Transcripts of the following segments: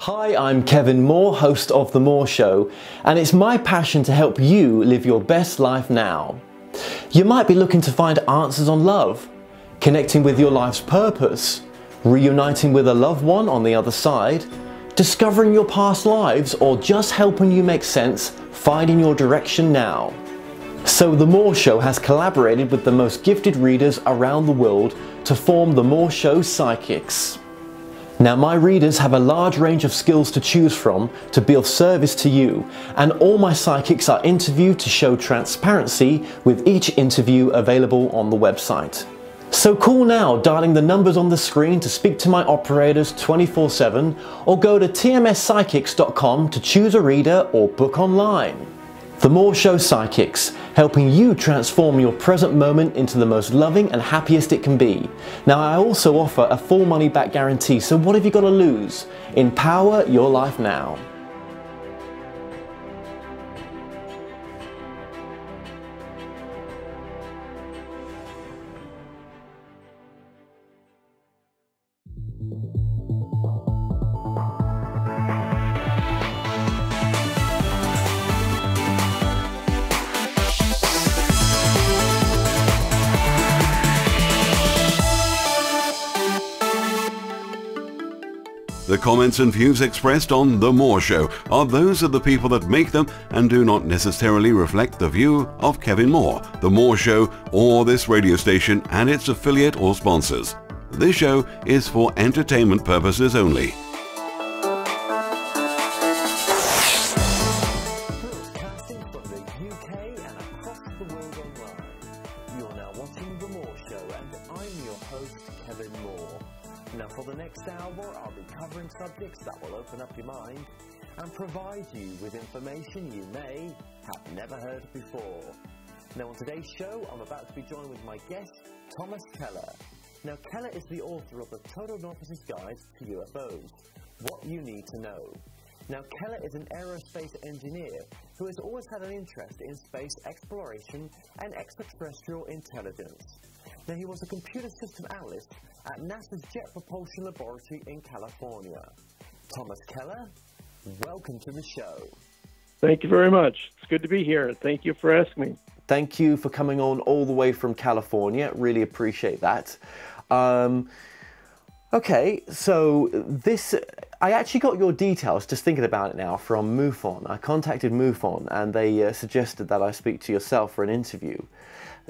Hi, I'm Kevin Moore, host of The Moore Show, and it's my passion to help you live your best life now. You might be looking to find answers on love, connecting with your life's purpose, reuniting with a loved one on the other side, discovering your past lives, or just helping you make sense, finding your direction now. So The Moore Show has collaborated with the most gifted readers around the world to form The Moore Show Psychics. Now, my readers have a large range of skills to choose from to be of service to you, and all my psychics are interviewed to show transparency, with each interview available on the website. So call now, dialing the numbers on the screen to speak to my operators 24/7, or go to tmspsychics.com to choose a reader or book online. The Moore Show Psychics, helping you transform your present moment into the most loving and happiest it can be. Now, I also offer a full money back guarantee, so what have you got to lose? Empower your life now. The comments and views expressed on The Moore Show are those of the people that make them and do not necessarily reflect the view of Kevin Moore, The Moore Show, or this radio station and its affiliate or sponsors. This show is for entertainment purposes only. Broadcasting from the UK and across the world online. You're now watching The Moore Show, and I'm your host, Kevin Moore. Now, for the next hour, I'll be covering subjects that will open up your mind and provide you with information you may have never heard before. Now, on today's show, I'm about to be joined with my guest, T.L.Keller. Now, Keller is the author of the Total Novices Guide to UFOs, What You Need to Know. Now, Keller is an aerospace engineer who has always had an interest in space exploration and extraterrestrial intelligence. Now, he was a computer system analyst at NASA's Jet Propulsion Laboratory in California. T.L.Keller, welcome to the show. Thank you very much. It's good to be here. Thank you for asking me. Thank you for coming on all the way from California. Really appreciate that. Okay, so I actually got your details, just thinking about it now, from MUFON. I contacted MUFON and they suggested that I speak to yourself for an interview.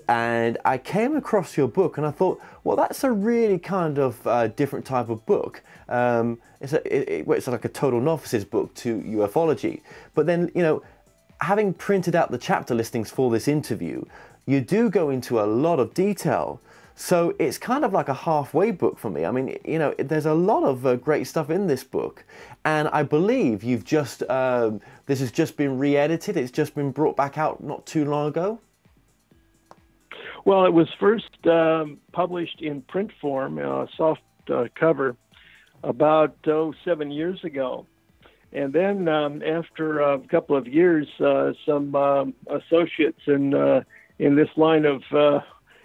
And I came across your book and I thought, well, that's a really kind of different type of book. It's like a total novices book to ufology. But then, you know, having printed out the chapter listings for this interview, you do go into a lot of detail. So it's kind of like a halfway book for me. I mean, you know, there's a lot of great stuff in this book. And I believe you've just, this has just been re-edited. It's just been brought back out not too long ago. Well, it was first published in print form, soft cover, about 7 years ago. And then after a couple of years, some associates in this line of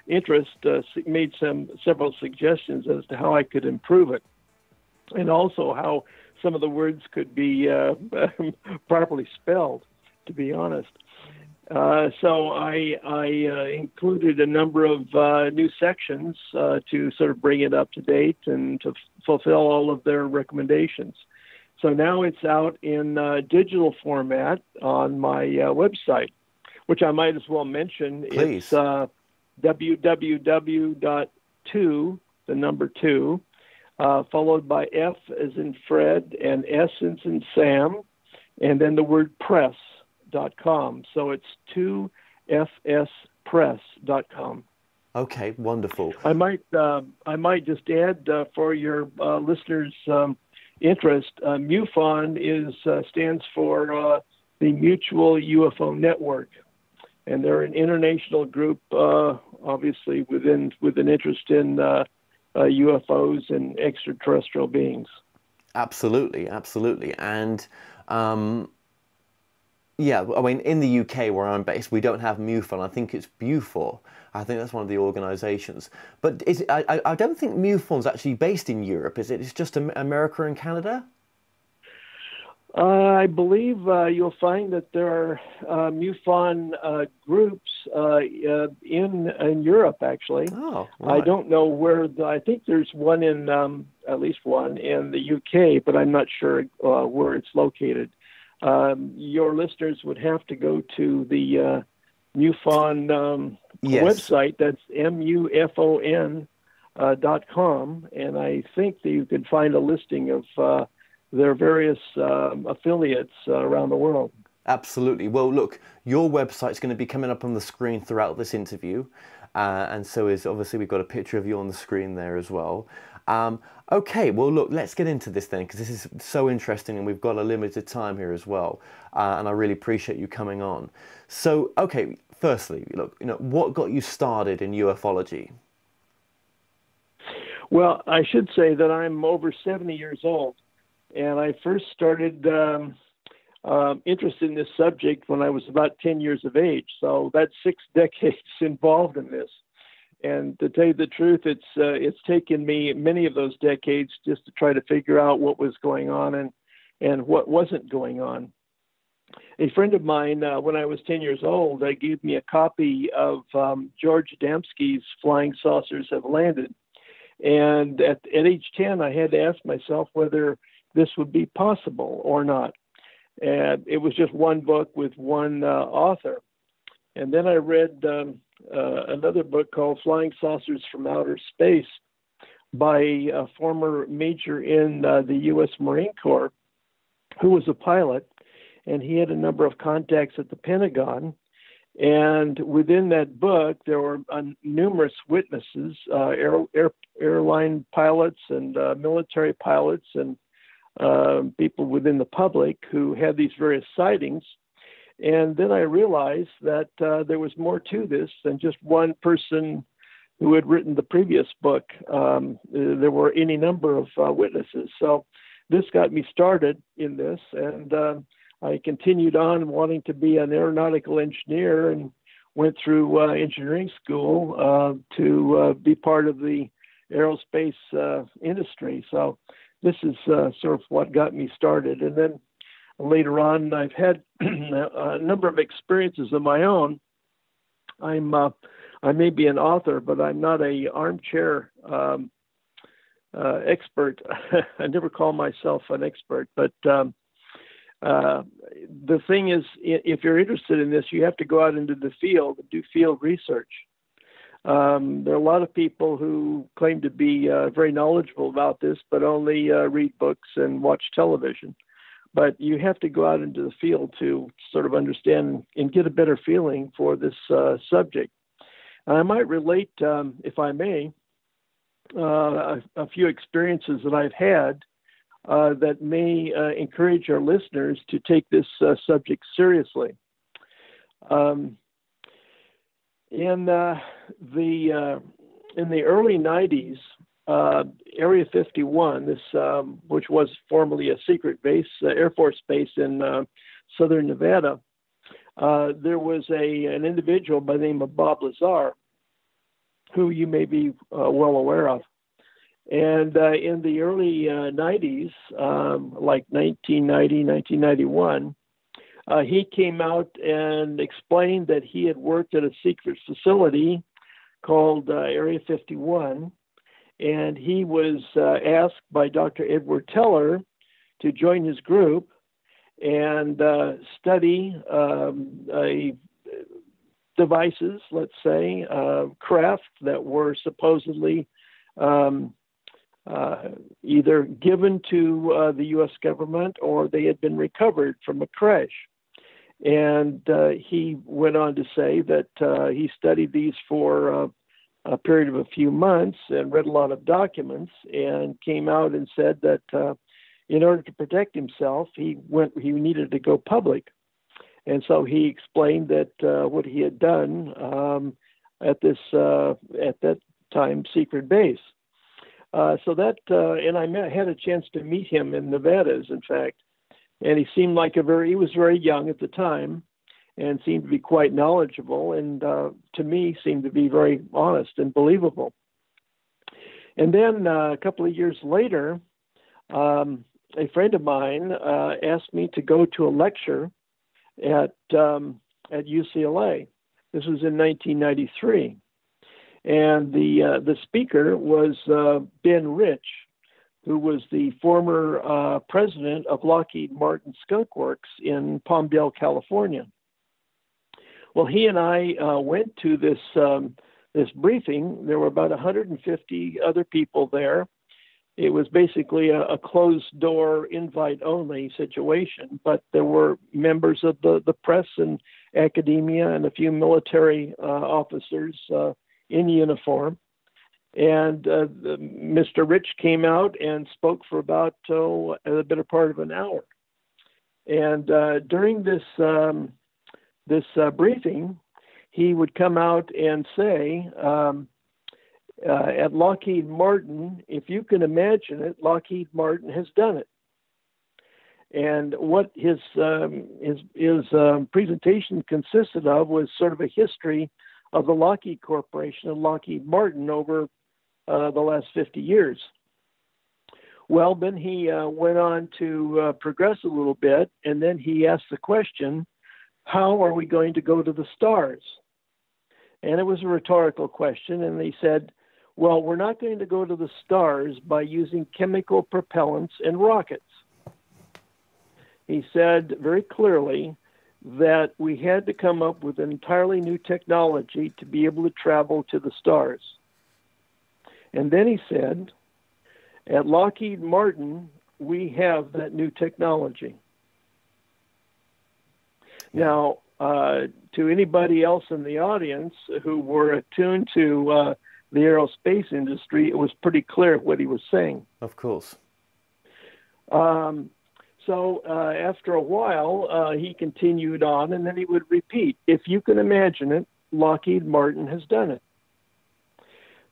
interest made several suggestions as to how I could improve it, and also how some of the words could be properly spelled, to be honest. So I included a number of new sections to sort of bring it up to date and to fulfill all of their recommendations. So now it's out in digital format on my website, which I might as well mention. Please. It's www.2, the number 2, followed by F as in Fred and S as in Sam, and then the word press.com. So it's 2fspress.com. Okay, wonderful. I might just add for your listeners' interest, MUFON stands for the Mutual UFO Network, and they're an international group, obviously with an interest in UFOs and extraterrestrial beings. Absolutely, absolutely, and yeah, I mean, in the UK where I'm based, we don't have MUFON. I think it's BUFOR. I think that's one of the organisations. But I don't think MUFON's actually based in Europe, is it? It's just America and Canada? I believe you'll find that there are MUFON groups in Europe, actually. Oh, right. I don't know where. I think there's one in, at least one in the UK, but I'm not sure where it's located. Your listeners would have to go to the MUFON website. That's MUFON.com, and I think that you can find a listing of their various affiliates around the world. Absolutely. Well, look, your website's going to be coming up on the screen throughout this interview, and so is obviously we've got a picture of you on the screen there as well. Okay, well, look, let's get into this then, because this is so interesting, and we've got a limited time here as well, and I really appreciate you coming on. So, okay, firstly, look, what got you started in ufology? Well, I should say that I'm over 70 years old. And I first started interested in this subject when I was about 10 years of age. So that's 6 decades involved in this. And to tell you the truth, it's taken me many of those decades just to try to figure out what was going on and what wasn't going on. A friend of mine, when I was 10 years old, gave me a copy of George Adamski's Flying Saucers Have Landed. And at age 10, I had to ask myself whether this would be possible or not. And it was just one book with one author. And then I read another book called Flying Saucers from Outer Space by a former major in the U.S. Marine Corps who was a pilot, and he had a number of contacts at the Pentagon. And within that book, there were numerous witnesses, airline pilots and military pilots and people within the public who had these various sightings. And then I realized that there was more to this than just one person who had written the previous book. There were any number of witnesses. So this got me started in this, and I continued on wanting to be an aeronautical engineer and went through engineering school to be part of the aerospace industry. So this is sort of what got me started. And then later on, I've had a number of experiences of my own. I may be an author, but I'm not an armchair expert. I never call myself an expert, but the thing is, if you're interested in this, you have to go out into the field and do field research. There are a lot of people who claim to be very knowledgeable about this, but only read books and watch television. But you have to go out into the field to sort of understand and get a better feeling for this subject. And I might relate, if I may, a few experiences that I've had that may encourage our listeners to take this subject seriously. In the early 90s, Area 51, this which was formerly a secret base, Air Force base in southern Nevada, there was an individual by the name of Bob Lazar, who you may be well aware of. And in the early 90s, like 1990, 1991, he came out and explained that he had worked at a secret facility called Area 51, and he was asked by Dr. Edward Teller to join his group and study devices, let's say, craft that were supposedly either given to the U.S. government or they had been recovered from a crash. And he went on to say that he studied these for a period of a few months and read a lot of documents and came out and said that in order to protect himself, he needed to go public. And so he explained that what he had done at that time, secret base. So that, and I had a chance to meet him in Nevada, in fact, and he seemed like he was very young at the time and seemed to be quite knowledgeable and to me seemed to be very honest and believable. And then a couple of years later, a friend of mine asked me to go to a lecture at UCLA. This was in 1993. And the speaker was Ben Rich, who was the former president of Lockheed Martin Skunk Works in Palmdale, California. Well, he and I went to this briefing. There were about 150 other people there. It was basically a closed-door, invite-only situation, but there were members of the press and academia and a few military officers in uniform. And Mr. Rich came out and spoke for about a better part of an hour. And during this briefing, he would come out and say, at Lockheed Martin, if you can imagine it, Lockheed Martin has done it. And what his presentation consisted of was sort of a history of the Lockheed Corporation and Lockheed Martin over the last 50 years. Well, then he went on to progress a little bit, and then he asked the question, how are we going to go to the stars? And it was a rhetorical question, and he said, well, we're not going to go to the stars by using chemical propellants and rockets. He said very clearly that we had to come up with an entirely new technology to be able to travel to the stars. And then he said, at Lockheed Martin, we have that new technology. Now, to anybody else in the audience who were attuned to the aerospace industry, it was pretty clear what he was saying. Of course. So after a while, he continued on, and then he would repeat, if you can imagine it, Lockheed Martin has done it.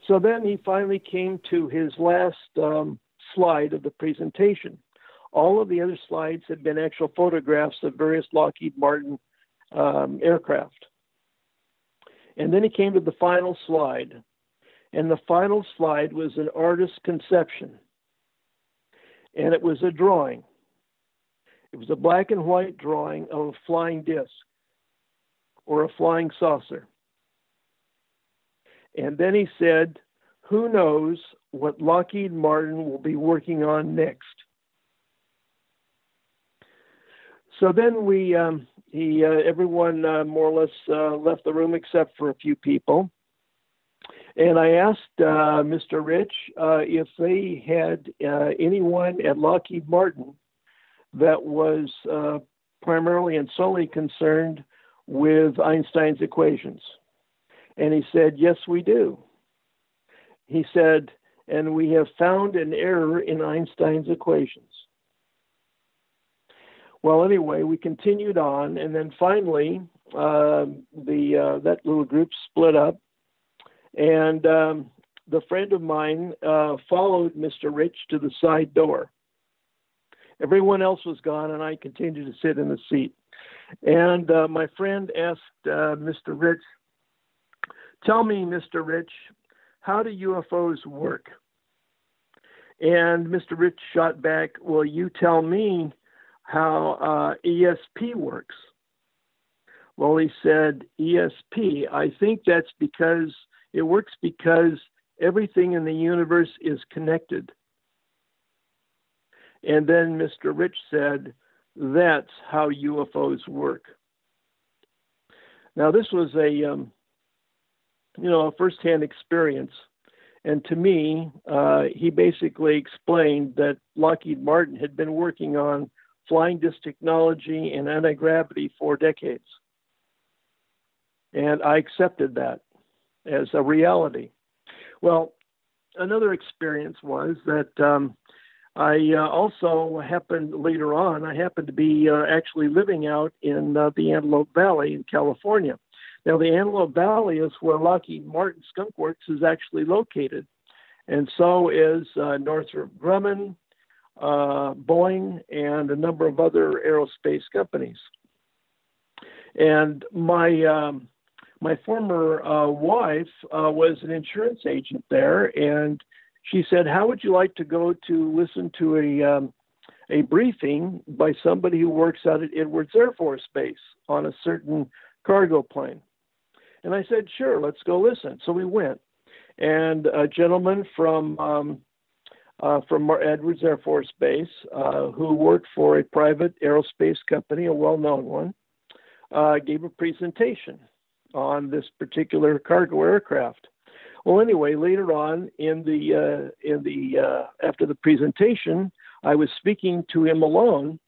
So then he finally came to his last slide of the presentation. All of the other slides had been actual photographs of various Lockheed Martin aircraft. And then he came to the final slide. And the final slide was an artist's conception. And it was a drawing. It was a black and white drawing of a flying disc or a flying saucer. And then he said, who knows what Lockheed Martin will be working on next? So then everyone more or less left the room except for a few people. And I asked Mr. Rich if they had anyone at Lockheed Martin that was primarily and solely concerned with Einstein's equations. And he said, yes, we do. He said, and we have found an error in Einstein's equations. Well, anyway, we continued on, and then finally, that little group split up, and the friend of mine followed Mr. Rich to the side door. Everyone else was gone, and I continued to sit in the seat. And my friend asked Mr. Rich, tell me, Mr. Rich, how do UFOs work? And Mr. Rich shot back, well, you tell me how ESP works. Well, he said, ESP, I think that's because it works because everything in the universe is connected. And then Mr. Rich said, that's how UFOs work. Now, this was a firsthand experience. And to me, he basically explained that Lockheed Martin had been working on flying disc technology and anti-gravity for decades. And I accepted that as a reality. Well, another experience was that I also happened later on, I happened to be actually living out in the Antelope Valley in California. Now, the Antelope Valley is where Lockheed Martin Skunk Works is actually located. And so is Northrop Grumman, Boeing, and a number of other aerospace companies. And my former wife was an insurance agent there, and she said, how would you like to go to listen to a briefing by somebody who works out at Edwards Air Force Base on a certain cargo plane. And I said, sure, let's go listen. So we went. And a gentleman from Edwards Air Force Base, who worked for a private aerospace company, a well-known one, gave a presentation on this particular cargo aircraft. Well, anyway, later on after the presentation, I was speaking to him alone,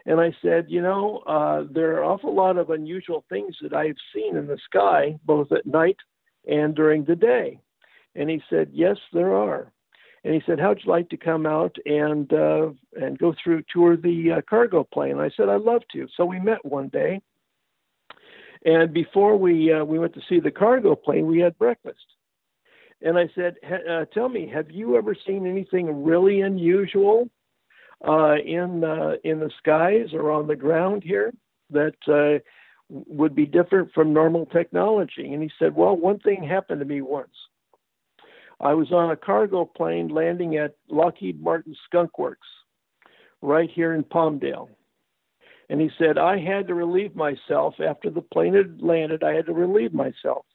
and I said, there are an awful lot of unusual things that I've seen in the sky, both at night and during the day. And he said, yes, there are. And he said, how'd you like to come out and go tour the cargo plane? I said, I'd love to. So we met one day. And before we went to see the cargo plane, we had breakfast. And I said, tell me, have you ever seen anything really unusual in the skies or on the ground here that would be different from normal technology? And he said, well, one thing happened to me once. I was on a cargo plane landing at Lockheed Martin Skunk Works right here in Palmdale. And he said, I had to relieve myself after the plane had landed. I had to relieve myself.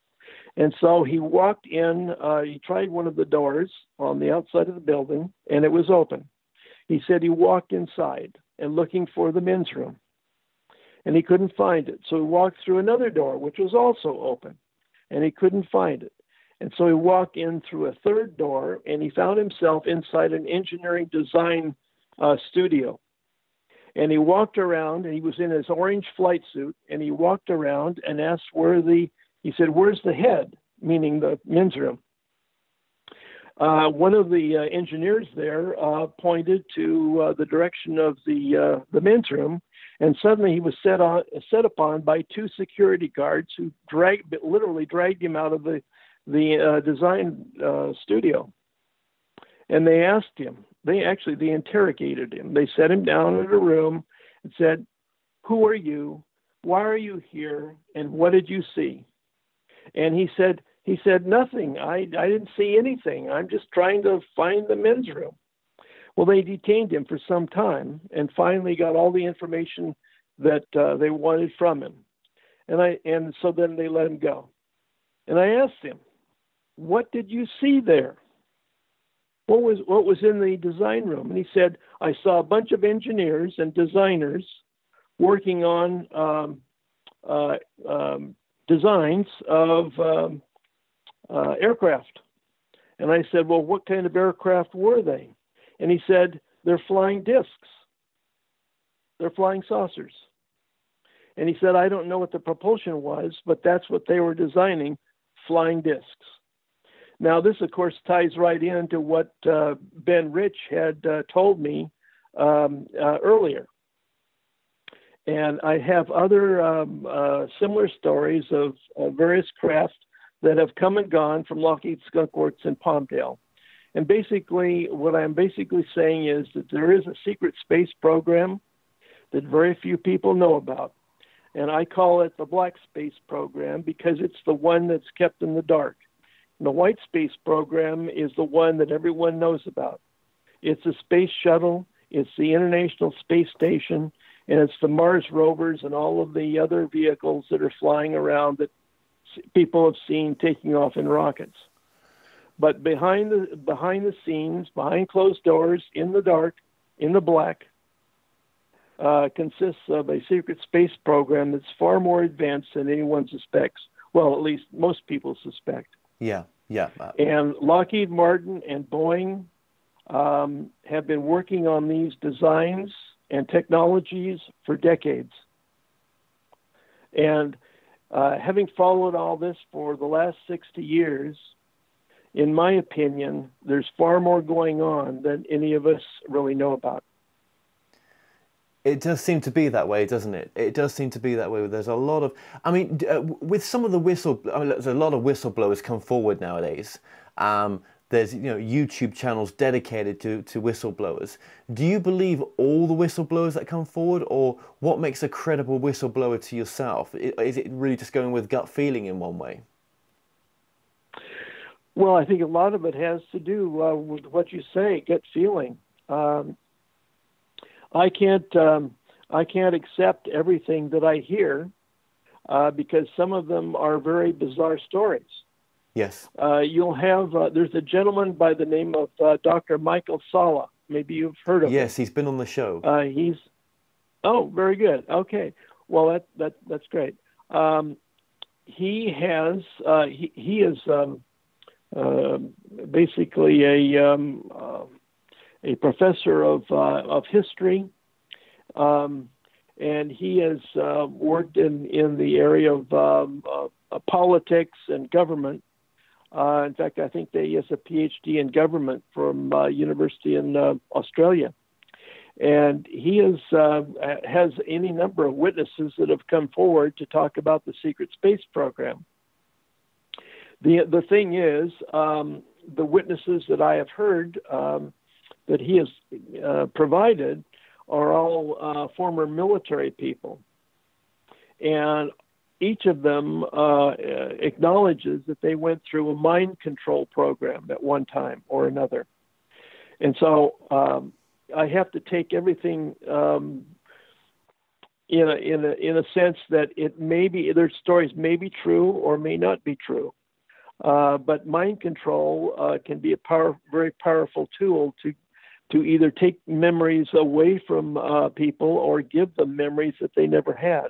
And so he walked in, he tried one of the doors on the outside of the building, and it was open. He said he walked inside and looking for the men's room, and he couldn't find it. So he walked through another door, which was also open, and he couldn't find it. And so he walked in through a third door, and he found himself inside an engineering design studio. And he walked around, and he was in his orange flight suit, and he walked around and asked he said, where's the head, meaning the men's room? One of the engineers there pointed to the direction of the men's room, and suddenly he was set upon by two security guards who literally dragged him out of the design studio. And they asked him, they interrogated him. They set him down in a room and said, who are you? Why are you here? And what did you see? And he said, nothing. I didn't see anything. I'm just trying to find the men's room. Well, they detained him for some time and finally got all the information that they wanted from him. And so then they let him go. And I asked him, what did you see there? What was in the design room? And he said, I saw a bunch of engineers and designers working on designs of aircraft. And I said, well, what kind of aircraft were they? And he said, they're flying discs. They're flying saucers. And he said, I don't know what the propulsion was, but that's what they were designing, flying discs. Now, this, of course, ties right into what Ben Rich had told me earlier. And I have other similar stories of various craft that have come and gone from Lockheed Skunk Works in Palmdale. And basically, what I'm saying is that there is a secret space program that very few people know about. And I call it the Black Space Program because it's the one that's kept in the dark. And the White Space Program is the one that everyone knows about. It's a space shuttle, it's the International Space Station, and it's the Mars rovers and all of the other vehicles that are flying around that people have seen taking off in rockets. But behind the scenes, behind closed doors, in the dark, in the black, consists of a secret space program that's far more advanced than anyone suspects. Well, at least most people suspect. Yeah. And Lockheed Martin and Boeing have been working on these designs and technologies for decades. And having followed all this for the last 60 years, in my opinion, there's far more going on than any of us really know about. It does seem to be that way, doesn't it? It does seem to be that way. There's a lot of, with some of the there's a lot of whistleblowers come forward nowadays. There's YouTube channels dedicated to whistleblowers. Do you believe all the whistleblowers that come forward, or what makes a credible whistleblower to yourself? Is it really just going with gut feeling in one way? Well, I think a lot of it has to do with what you say, gut feeling. I can't accept everything that I hear because some of them are very bizarre stories. Yes. You'll have there's a gentleman by the name of Dr. Michael Salla. Maybe you've heard of him. Yes, he's been on the show. Very good. Okay, well that's great. He is basically a professor of history, and he has worked in the area of politics and government. In fact, I think that he has a PhD in government from University in Australia. And he has any number of witnesses that have come forward to talk about the secret space program. The thing is, the witnesses that I have heard that he has provided are all former military people. And each of them acknowledges that they went through a mind control program at one time or another. And so I have to take everything in a sense that it may be, their stories may be true or may not be true. But mind control can be a very powerful tool to either take memories away from people or give them memories that they never had.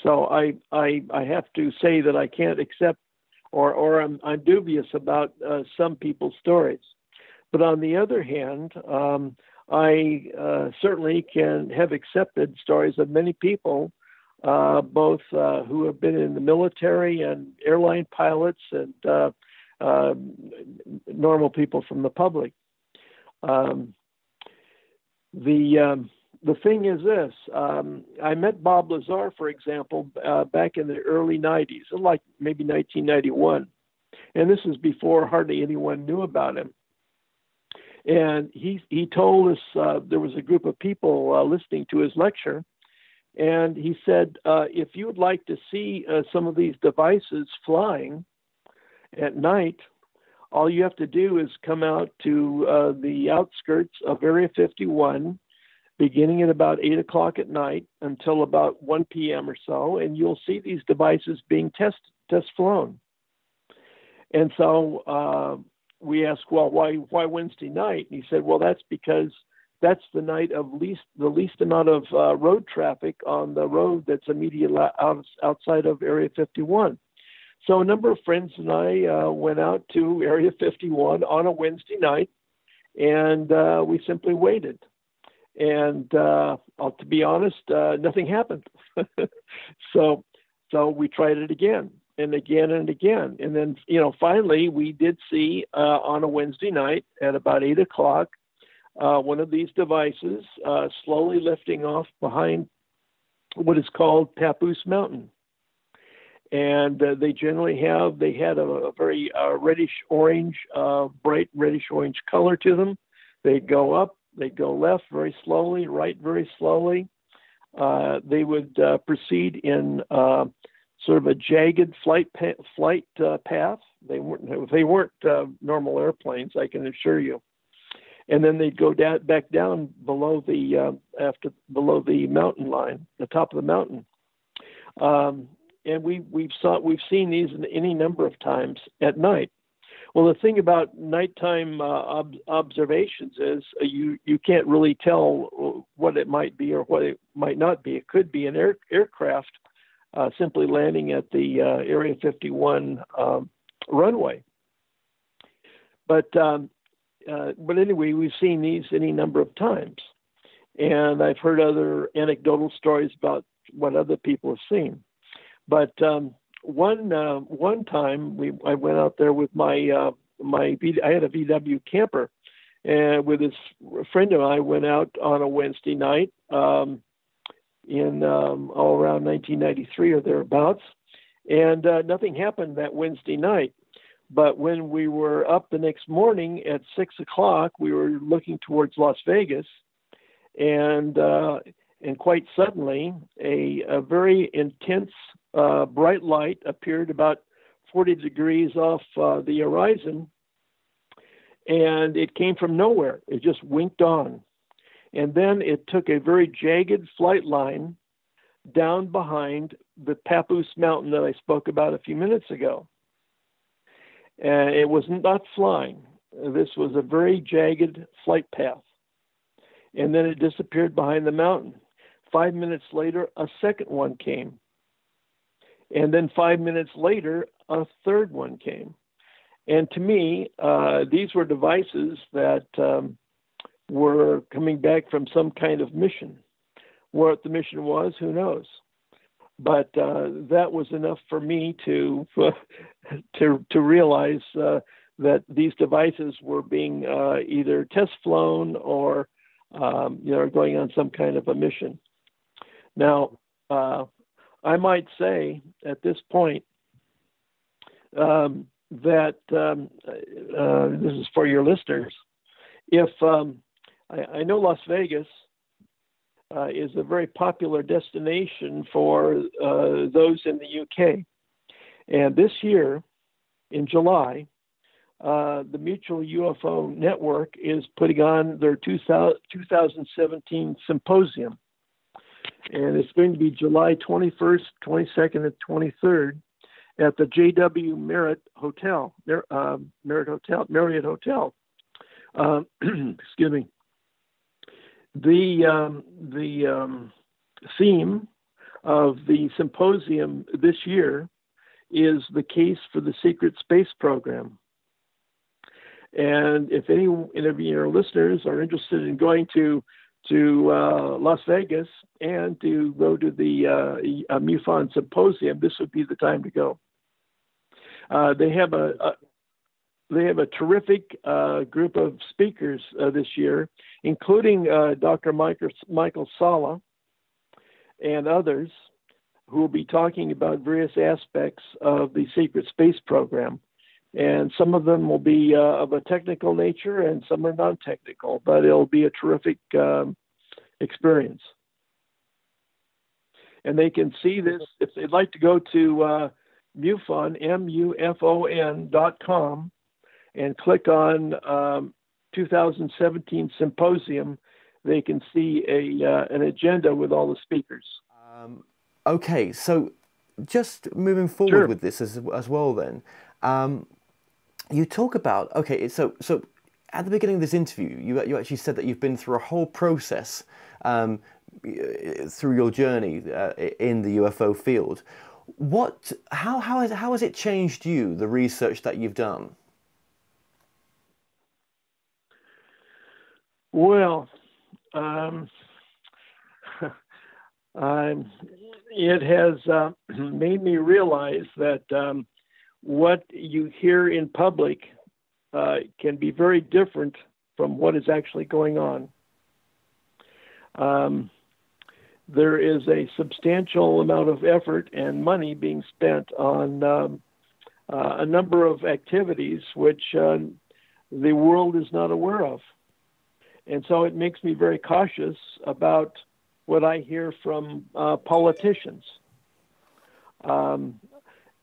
So I have to say that I can't accept or I'm dubious about some people's stories. But on the other hand, I certainly can have accepted stories of many people, both who have been in the military and airline pilots and normal people from the public. The thing is this, I met Bob Lazar, for example, back in the early 90s, like maybe 1991. And this is before hardly anyone knew about him. And he told us there was a group of people listening to his lecture. And he said, if you would like to see some of these devices flying at night, all you have to do is come out to the outskirts of Area 51, beginning at about 8 o'clock at night until about 1 p.m. or so, and you'll see these devices being test flown. And so we asked, well, why Wednesday night? And he said, well, that's because that's the night of the least amount of road traffic on the road that's immediately outside of Area 51. So a number of friends and I went out to Area 51 on a Wednesday night, and we simply waited. And to be honest, nothing happened. So we tried it again and again and again. And then, finally we did see on a Wednesday night at about 8 o'clock, one of these devices slowly lifting off behind what is called Papoose Mountain. And they had a very reddish-orange, bright reddish-orange color to them. They'd go up, they'd go left very slowly, right very slowly. They would proceed in sort of a jagged flight path. They weren't normal airplanes, I can assure you. And then they'd go back down below the mountain line, the top of the mountain. And we've seen these any number of times at night. Well, the thing about nighttime observations is you can't really tell what it might be or what it might not be. It could be an aircraft simply landing at the Area 51 runway. But anyway, we've seen these any number of times, and I've heard other anecdotal stories about what other people have seen. But one time I went out there with I had a VW camper, and with this friend of mine, I went out on a Wednesday night in all around 1993 or thereabouts, and nothing happened that Wednesday night. But when we were up the next morning at 6 o'clock, we were looking towards Las Vegas, and quite suddenly a very intense bright light appeared about 40 degrees off the horizon, and it came from nowhere. It just winked on. And then it took a very jagged flight line down behind the Papoose Mountain that I spoke about a few minutes ago. And it was not flying. This was a very jagged flight path. And then it disappeared behind the mountain. 5 minutes later, a second one came. And then 5 minutes later, a third one came. And to me, these were devices that were coming back from some kind of mission. What the mission was, who knows? But that was enough for me to realize that these devices were being either test flown or going on some kind of a mission. Now, I might say at this point that this is for your listeners. If I know Las Vegas is a very popular destination for those in the UK, and this year in July, the Mutual UFO Network is putting on their 2017 symposium. And it's going to be July 21st, 22nd, and 23rd at the JW Marriott Hotel. Marriott Hotel. Excuse me. The theme of the symposium this year is the case for the secret space program. And if any of your listeners are interested in going to Las Vegas and to go to the MUFON symposium, this would be the time to go. They have a terrific group of speakers this year, including Dr. Michael Sala and others, who will be talking about various aspects of the secret space program. And some of them will be of a technical nature and some are non-technical, but it'll be a terrific experience. And they can see this, if they'd like to go to MUFON, MUFON.com, and click on 2017 Symposium, they can see an agenda with all the speakers. Okay, so just moving forward with this as well then, you talk about, okay, so at the beginning of this interview, you actually said that you've been through a whole process through your journey in the UFO field. How has it changed you, the research that you've done? Well, it has made me realize that what you hear in public can be very different from what is actually going on. There is a substantial amount of effort and money being spent on a number of activities which the world is not aware of. And so it makes me very cautious about what I hear from politicians.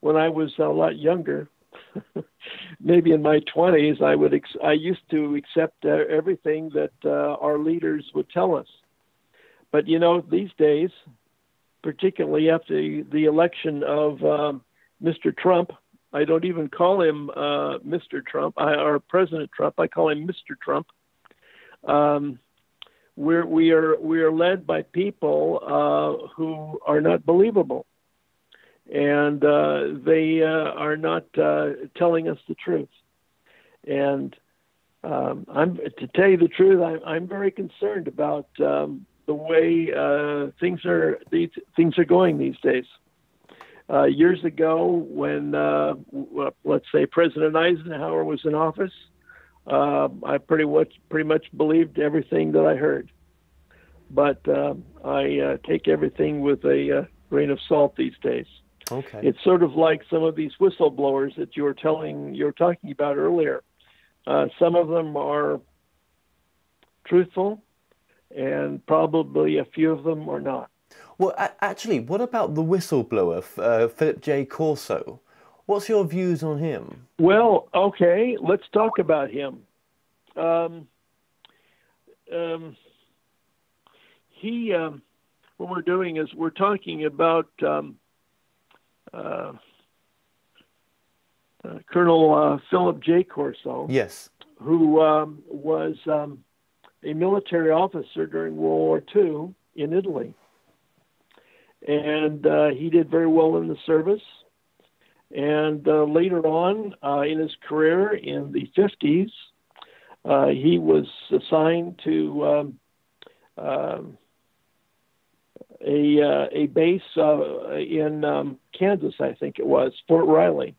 When I was a lot younger, maybe in my 20s, I used to accept everything that our leaders would tell us. But, these days, particularly after the election of Mr. Trump, I don't even call him Mr. Trump, or President Trump, I call him Mr. Trump. We are led by people who are not believable, and they are not telling us the truth. And to tell you the truth, I'm very concerned about the way things are going these days. Years ago, when let's say President Eisenhower was in office, I pretty much believed everything that I heard, but I take everything with a grain of salt these days. Okay. It's sort of like some of these whistleblowers that you were talking about earlier. Some of them are truthful, and probably a few of them are not. Well, actually, what about the whistleblower, Philip J. Corso? What's your views on him? Well, okay, let's talk about him. what we're doing is we're talking about Colonel Philip J. Corso. Yes. Who was a military officer during World War II in Italy. And he did very well in the service. And later on in his career in the 50s, he was assigned to a base in Kansas, I think it was, Fort Riley.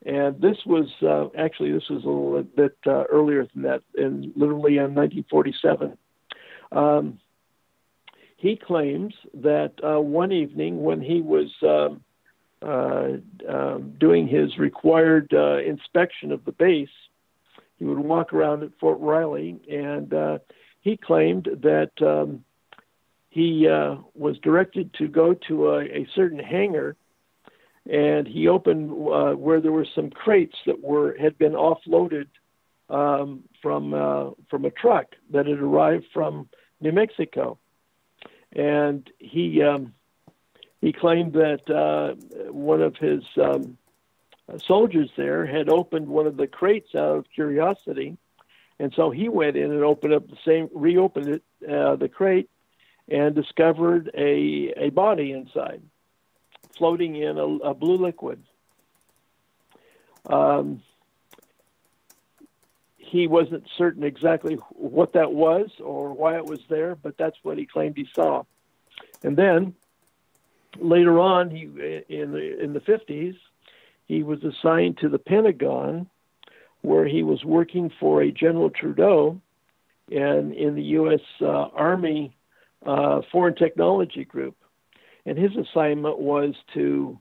And this was actually this was a little bit earlier than that, and literally in 1947. He claims that one evening when he was doing his required inspection of the base, he would walk around at Fort Riley, and he claimed that he was directed to go to a certain hangar. And he opened where there were some crates that had been offloaded from a truck that had arrived from New Mexico, and he claimed that one of his soldiers there had opened one of the crates out of curiosity, and so he went in and reopened it, the crate, and discovered a body inside, floating in a blue liquid. He wasn't certain exactly what that was or why it was there, but that's what he claimed he saw. And then later on, in the 50s, he was assigned to the Pentagon, where he was working for a General Trudeau and in the U.S. Army Foreign Technology Group. And his assignment was to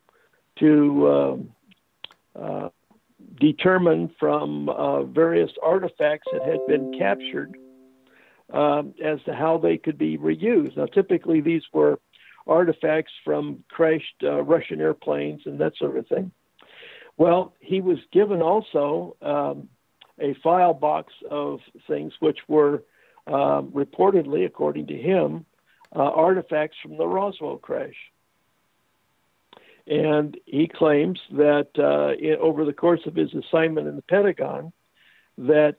determine from various artifacts that had been captured as to how they could be reused. Now, typically these were artifacts from crashed Russian airplanes and that sort of thing. Well, he was given also a file box of things which were reportedly, according to him, artifacts from the Roswell crash. And he claims that over the course of his assignment in the Pentagon, that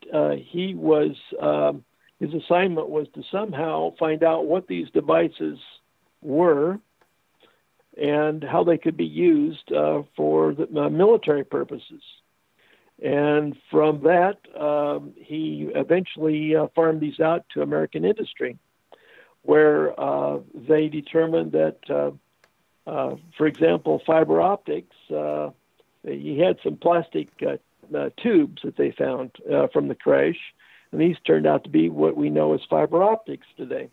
his assignment was to somehow find out what these devices were and how they could be used for the military purposes. And from that, he eventually farmed these out to American industry, where they determined that, for example, fiber optics, he had some plastic tubes that they found from the crash, and these turned out to be what we know as fiber optics today.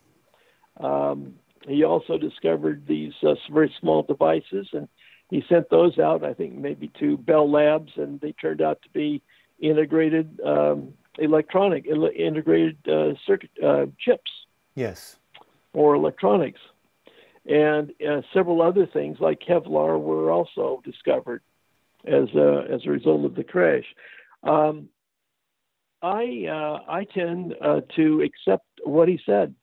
He also discovered these very small devices, and he sent those out, I think, maybe to Bell Labs, and they turned out to be integrated integrated circuit chips. Yes. Or electronics. And several other things like Kevlar were also discovered as a result of the crash. I tend to accept what he said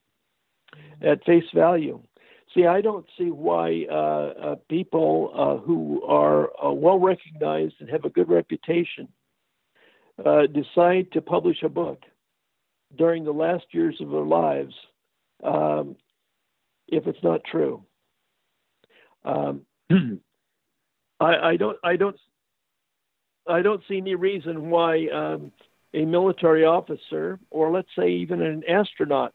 at face value. See, I don't see why people who are well recognized and have a good reputation decide to publish a book during the last years of their lives if it's not true. I don't see any reason why a military officer, or let's say even an astronaut,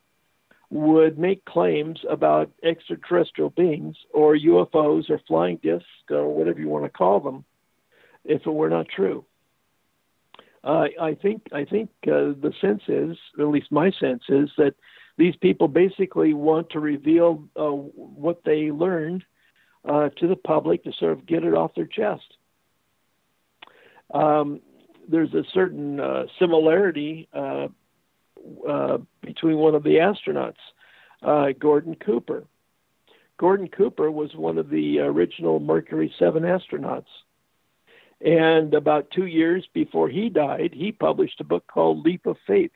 would make claims about extraterrestrial beings or UFOs or flying discs or whatever you want to call them if it were not true. I think the sense is, or at least my sense is, that these people basically want to reveal what they learned to the public to sort of get it off their chest. There's a certain similarity between one of the astronauts, Gordon Cooper. Gordon Cooper was one of the original Mercury 7 astronauts. And about 2 years before he died, he published a book called Leap of Faith.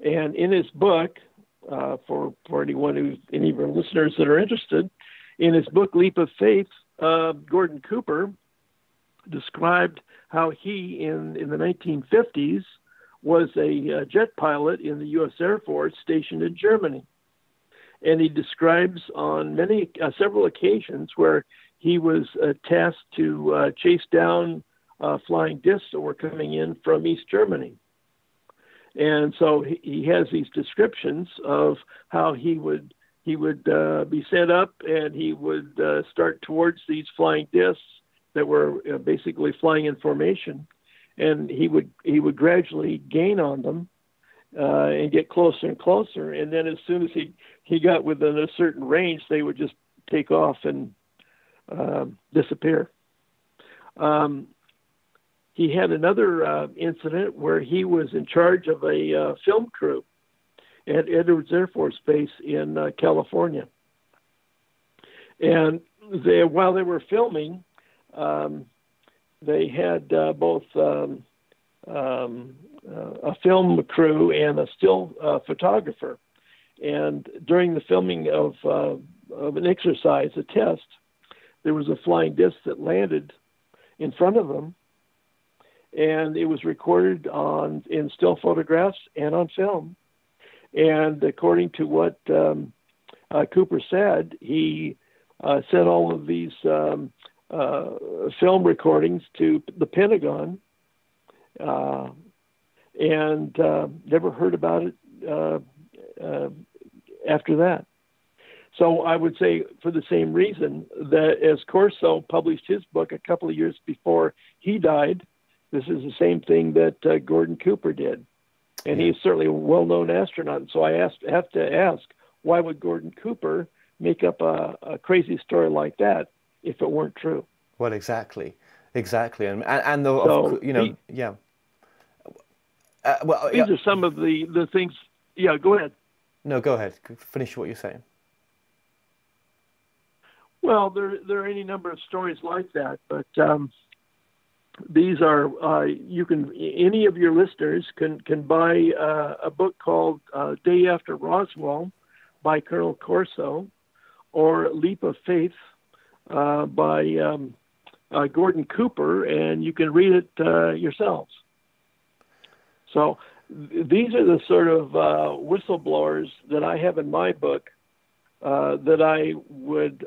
And in his book, for any of our listeners that are interested. In his book Leap of Faith, Gordon Cooper described how he, in the 1950s, was a jet pilot in the U.S. Air Force stationed in Germany. And he describes on several occasions where he was tasked to chase down flying discs that were coming in from East Germany. And so he has these descriptions of how he would be set up, and he would start towards these flying discs that were basically flying in formation, and he would gradually gain on them and get closer and closer. And then as soon as he got within a certain range, they would just take off and disappear. He had another incident where he was in charge of a film crew at Edwards Air Force Base in California. And while they were filming, they had both a film crew and a still photographer. And during the filming of an exercise, a test, there was a flying disc that landed in front of them, and it was recorded in still photographs and on film. And according to what Cooper said, he sent all of these film recordings to the Pentagon, and never heard about it after that. So I would say, for the same reason that as Corso published his book a couple of years before he died, this is the same thing that Gordon Cooper did. And he's certainly a well-known astronaut. And so I have to ask, why would Gordon Cooper make up a crazy story like that if it weren't true? Well, exactly. And These are some of the things. Yeah, go ahead. No, go ahead. Finish what you're saying. Well, there are any number of stories like that, but these are any of your listeners can buy a book called Day After Roswell by Colonel Corso, or Leap of Faith by Gordon Cooper, and you can read it yourselves. So these are the sort of whistleblowers that I have in my book that I would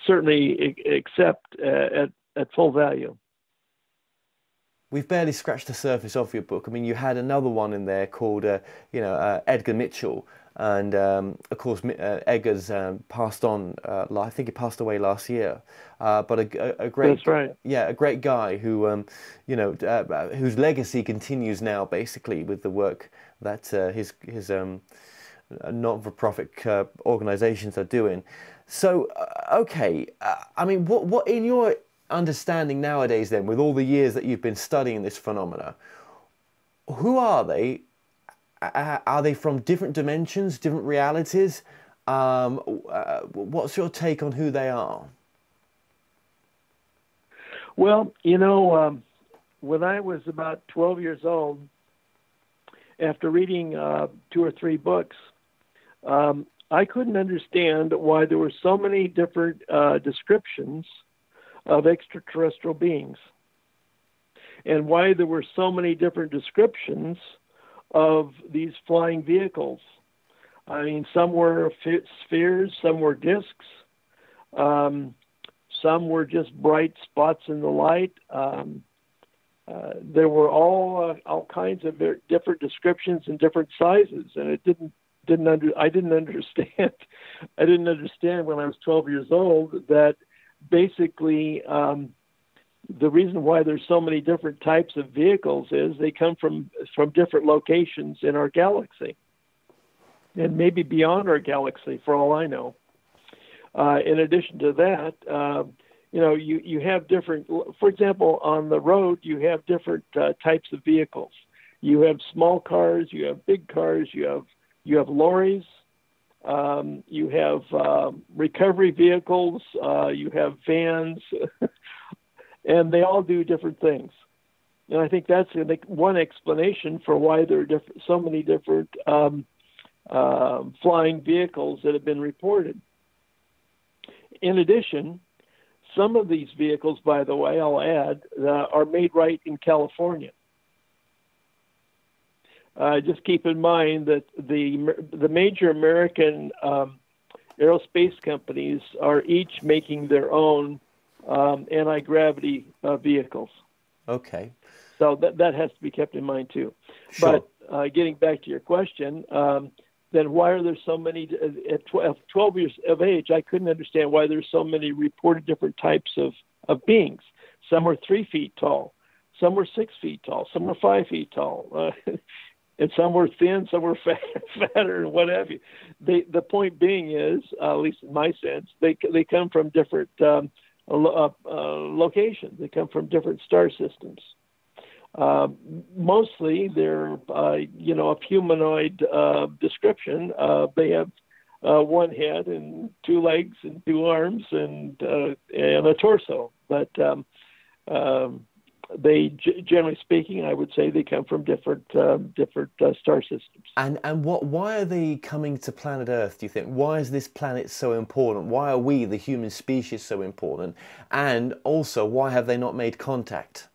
certainly accept at full value. We've barely scratched the surface of your book. I mean, you had another one in there called, Edgar Mitchell, and of course, Edgar's passed on. I think he passed away last year. But a great, that's right. Yeah, a great guy who, whose legacy continues now, basically, with the work that his not-for-profit organizations are doing. So, okay, I mean, what in your understanding nowadays, then, with all the years that you've been studying this phenomena, who are they? Are they from different dimensions, different realities? What's your take on who they are? Well, when I was about 12 years old, after reading 2 or 3 books, I couldn't understand why there were so many different descriptions of extraterrestrial beings, and why there were so many different descriptions of these flying vehicles. I mean, some were spheres, some were discs, some were just bright spots in the light. There were all kinds of different descriptions and different sizes, and I didn't understand. I didn't understand when I was 12 years old that basically the reason why there's so many different types of vehicles is they come from different locations in our galaxy, and maybe beyond our galaxy, for all I know. In addition to that, you have different. For example, on the road, you have different types of vehicles. You have small cars, you have big cars, you have lorries, you have recovery vehicles, you have vans, and they all do different things. And I think that's one explanation for why there are so many different flying vehicles that have been reported. In addition, some of these vehicles, by the way, I'll add, are made right in California. Just keep in mind that the major American aerospace companies are each making their own anti-gravity vehicles. Okay. So that has to be kept in mind too. Sure. But getting back to your question, then why are there so many, at 12 years of age, I couldn't understand why there's so many reported different types of beings. Some were 3 feet tall, some were 6 feet tall, some were 5 feet tall, and some were thin, some were fatter, and what have you. The point being is, at least in my sense, they come from different locations. They come from different star systems. Mostly they're, of humanoid description. They have one head and 2 legs and 2 arms and a torso. But they, generally speaking, I would say they come from different star systems. And why are they coming to planet Earth, do you think? Why is this planet so important? Why are we, the human species, so important? And also, why have they not made contact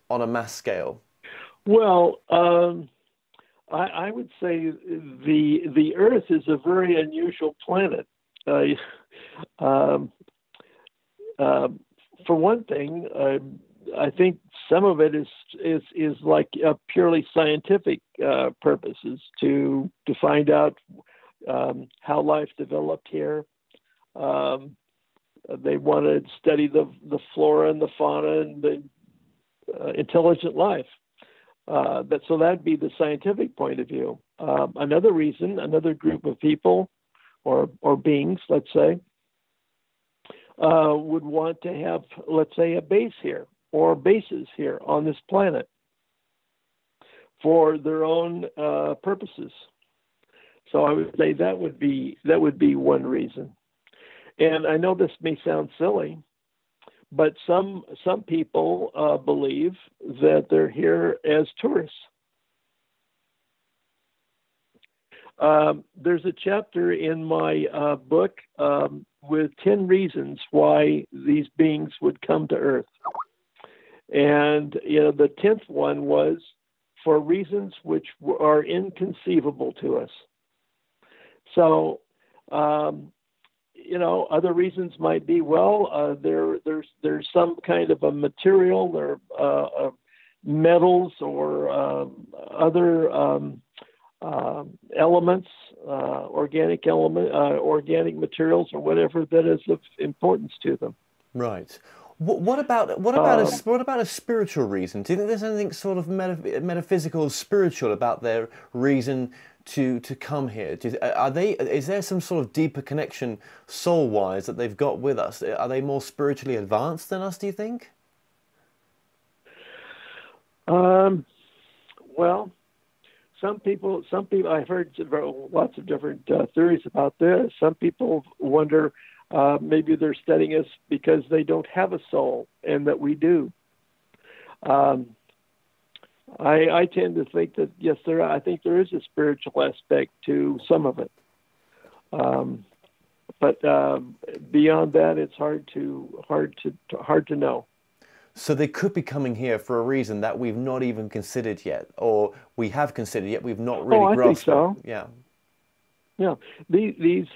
on a mass scale? Well, I would say the Earth is a very unusual planet. For one thing, I think some of it is like purely scientific purposes to find out how life developed here. They want to study the flora and the fauna and the intelligent life. So that'd be the scientific point of view. Another reason, another group of people or beings, let's say, would want to have, let's say, a base here or bases here on this planet for their own purposes. So I would say that would be one reason. And I know this may sound silly, but some people believe that they're here as tourists. There's a chapter in my book with 10 reasons why these beings would come to Earth. And the 10th one was for reasons which are inconceivable to us. So, other reasons might be, there's some kind of a material, or metals, or other elements, organic materials, or whatever that is of importance to them. Right. What about a spiritual reason? Do you think there's anything sort of metaphysical, spiritual about their reason to come here? Is there some sort of deeper connection soul-wise that they've got with us? Are they more spiritually advanced than us, do you think? Well, some people, I've heard lots of different theories about this. Some people wonder maybe they're studying us because they don't have a soul and that we do. I tend to think that, yes, I think there is a spiritual aspect to some of it. But beyond that, it's hard to know. So they could be coming here for a reason that we've not even considered yet, or we have considered yet we've not really grasped. I think so. Yeah. Yeah. These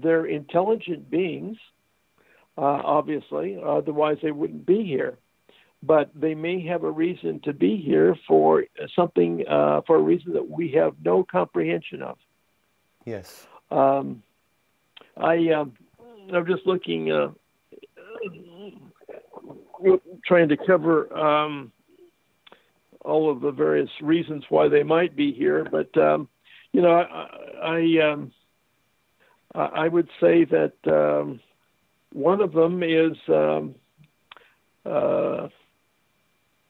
they're intelligent beings, obviously. Otherwise, they wouldn't be here. But they may have a reason to be here for something, for a reason that we have no comprehension of. Yes. I'm just looking, trying to cover all of the various reasons why they might be here. But I would say that one of them is.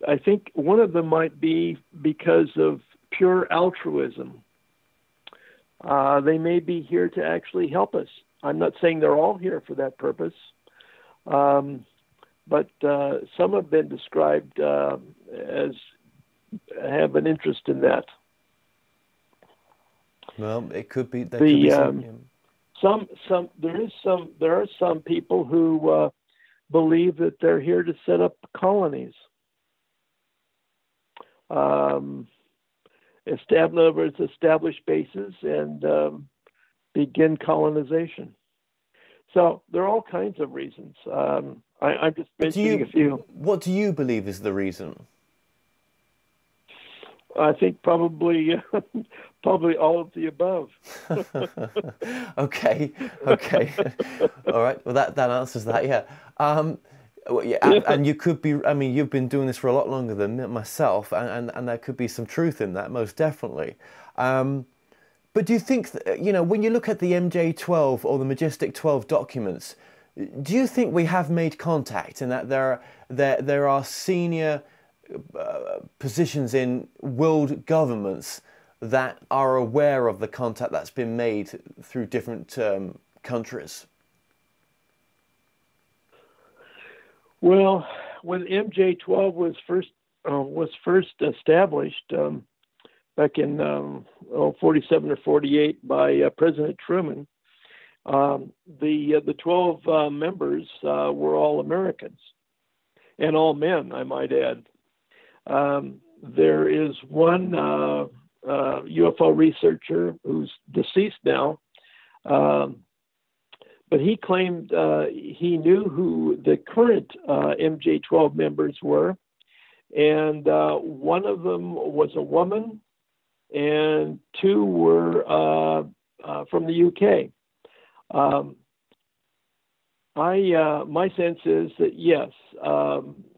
I think one of them might be because of pure altruism. They may be here to actually help us. I'm not saying they're all here for that purpose, but some have been described as have an interest in that. Well, it could be. There could be there are some people who believe that they're here to set up colonies, establish bases and begin colonization. So there are all kinds of reasons. I'm just mentioning a few. What do you believe is the reason? I think probably all of the above. Okay. All right. Well, that answers that. Yeah. Well, yeah. And you could be. I mean, you've been doing this for a lot longer than myself, and there could be some truth in that, most definitely. But do you think, when you look at the MJ12 or the Majestic 12 documents, do you think we have made contact, and that there are senior positions in world governments that are aware of the contact that's been made through different countries? Well, when MJ12 was first established back in 47 or 48 by President Truman, the 12 members were all Americans and all men, I might add. There is one UFO researcher who's deceased now, but he claimed he knew who the current MJ12 members were, and one of them was a woman, and two were from the UK. My sense is that yes,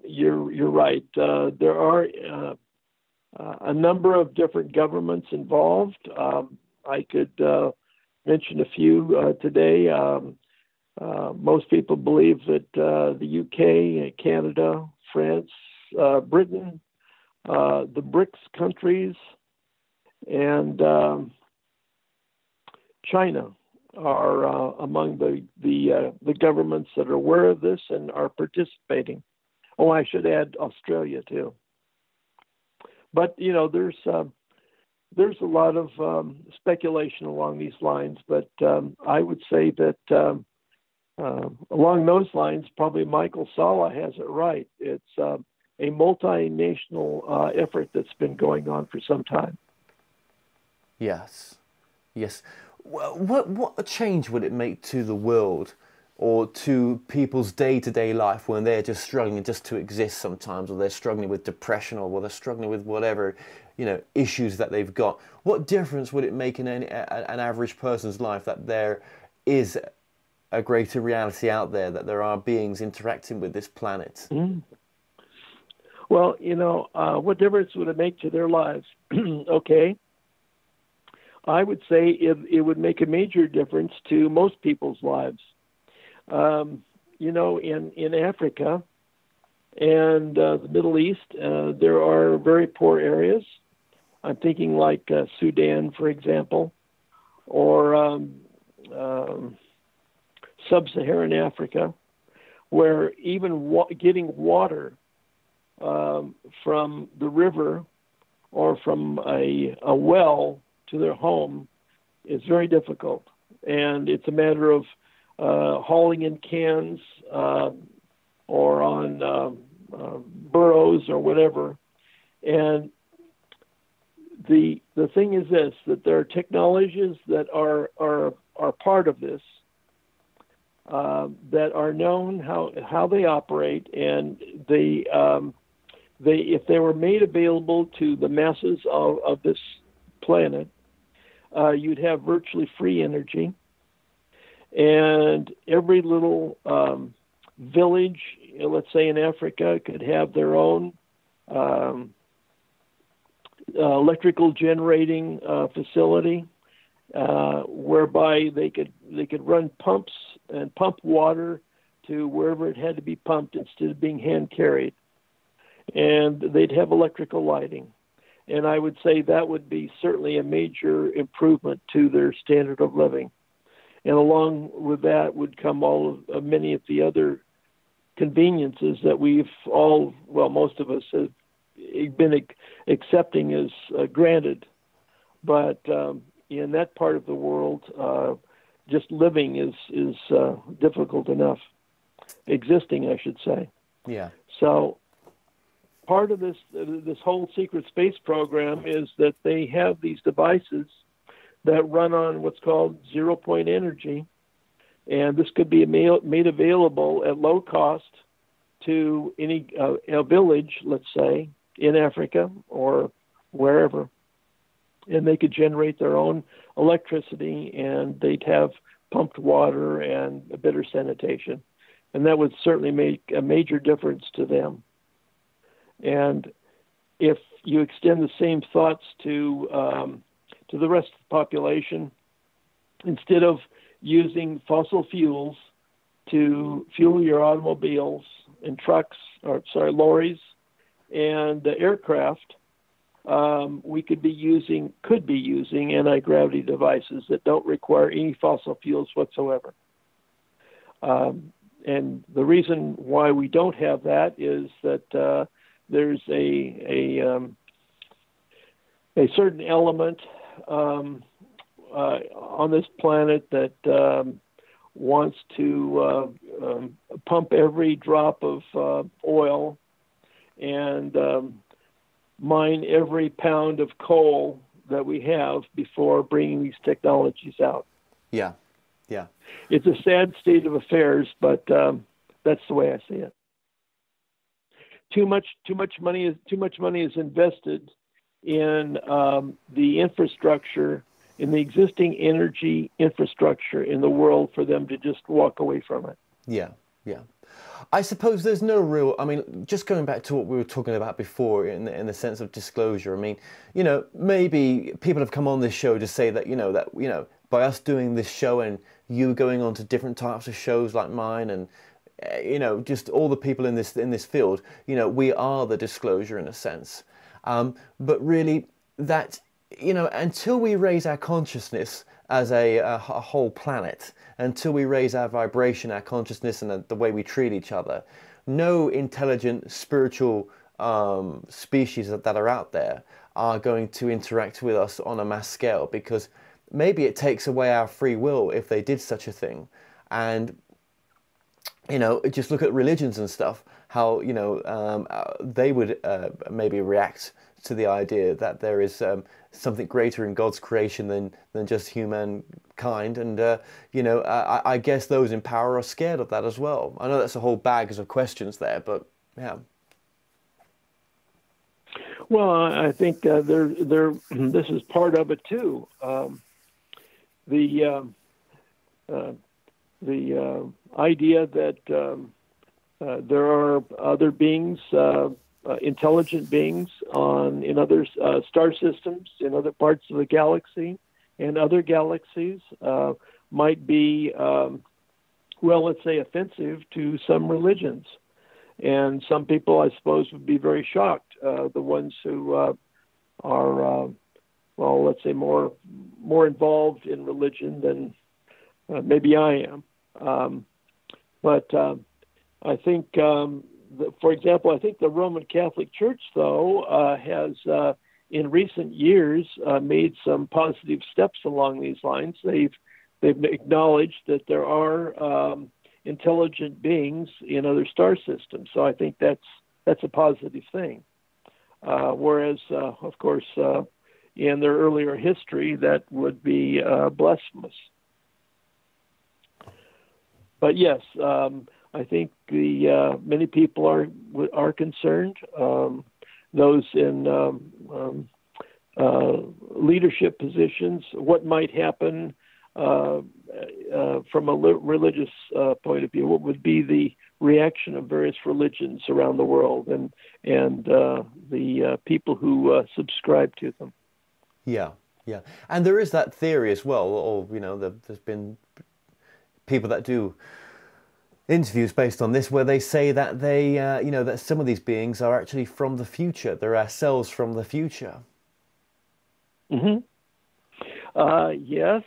you're right. There are a number of different governments involved. I could mention a few today. Most people believe that the UK, Canada, France, Britain, the BRICS countries, and China are among the governments that are aware of this and are participating. Oh, I should add Australia too. But there's a lot of speculation along these lines. But I would say that along those lines, probably Michael Salla has it right. It's a multinational effort that's been going on for some time. Yes. Well, what change would it make to the world or to people's day-to-day life when they're just struggling just to exist sometimes, or they're struggling with depression, or they're struggling with whatever, issues that they've got? What difference would it make in an average person's life that there is a greater reality out there, that there are beings interacting with this planet? Mm. Well, what difference would it make to their lives? Okay. I would say it would make a major difference to most people's lives. In Africa and the Middle East, there are very poor areas. I'm thinking like Sudan, for example, or sub-Saharan Africa, where even getting water from the river or from a well to their home is very difficult. And it's a matter of hauling in cans or on burros or whatever. And the thing is this, that there are technologies that are part of this, that are known how they operate, and they if they were made available to the masses of this planet, you'd have virtually free energy, and every little village, let's say in Africa, could have their own electrical generating facility, whereby they could run pumps and pump water to wherever it had to be pumped instead of being hand carried, and they'd have electrical lighting. And I would say that would be certainly a major improvement to their standard of living. And along with that would come many of the other conveniences that most of us have been accepting as granted. But in that part of the world, just living is difficult enough. Existing, I should say. Yeah. So part of this whole secret space program is that they have these devices that run on what's called zero-point energy, and this could be made available at low cost to any a village, let's say, in Africa or wherever, and they could generate their own electricity, and they'd have pumped water and a better sanitation, and that would certainly make a major difference to them. And if you extend the same thoughts to the rest of the population, instead of using fossil fuels to fuel your automobiles and trucks, lorries and aircraft, we could be using anti-gravity devices that don't require any fossil fuels whatsoever. And the reason why we don't have that is that there's a certain element on this planet that wants to pump every drop of oil and mine every pound of coal that we have before bringing these technologies out. Yeah, yeah. It's a sad state of affairs, but that's the way I see it. Too much money is invested in the infrastructure, in the existing energy infrastructure in the world for them to just walk away from it. Yeah, yeah. I suppose there's no real, I mean, just going back to what we were talking about before in the sense of disclosure, I mean, maybe people have come on this show to say that, by us doing this show and you going on to different types of shows like mine and, just all the people in this field, we are the disclosure in a sense. But really that, until we raise our consciousness as a whole planet, until we raise our vibration, our consciousness, and the way we treat each other, no intelligent spiritual species that are out there are going to interact with us on a mass scale, because maybe it takes away our free will if they did such a thing. And just look at religions and stuff, how they would maybe react to the idea that there is something greater in God's creation than just humankind, and I guess those in power are scared of that as well. I know that's a whole bag of questions there, but yeah. Well, I think this is part of it too. The idea that there are other beings, intelligent beings in other star systems, in other parts of the galaxy, and other galaxies might be, let's say, offensive to some religions. And some people, I suppose, would be very shocked, the ones who are, let's say, more involved in religion than maybe I am. But I think, for example, I think the Roman Catholic Church, though, has in recent years made some positive steps along these lines. They've acknowledged that there are intelligent beings in other star systems. So I think that's a positive thing. Whereas, of course, in their earlier history, that would be blasphemous. But yes, I think many people are concerned. Those in leadership positions, what might happen from a religious point of view? What would be the reaction of various religions around the world, and the people who subscribe to them? Yeah, yeah, and there is that theory as well. Or there's been people that do interviews based on this, where they say that they, that some of these beings are actually from the future. They're ourselves from the future. Mm-hmm. Yes.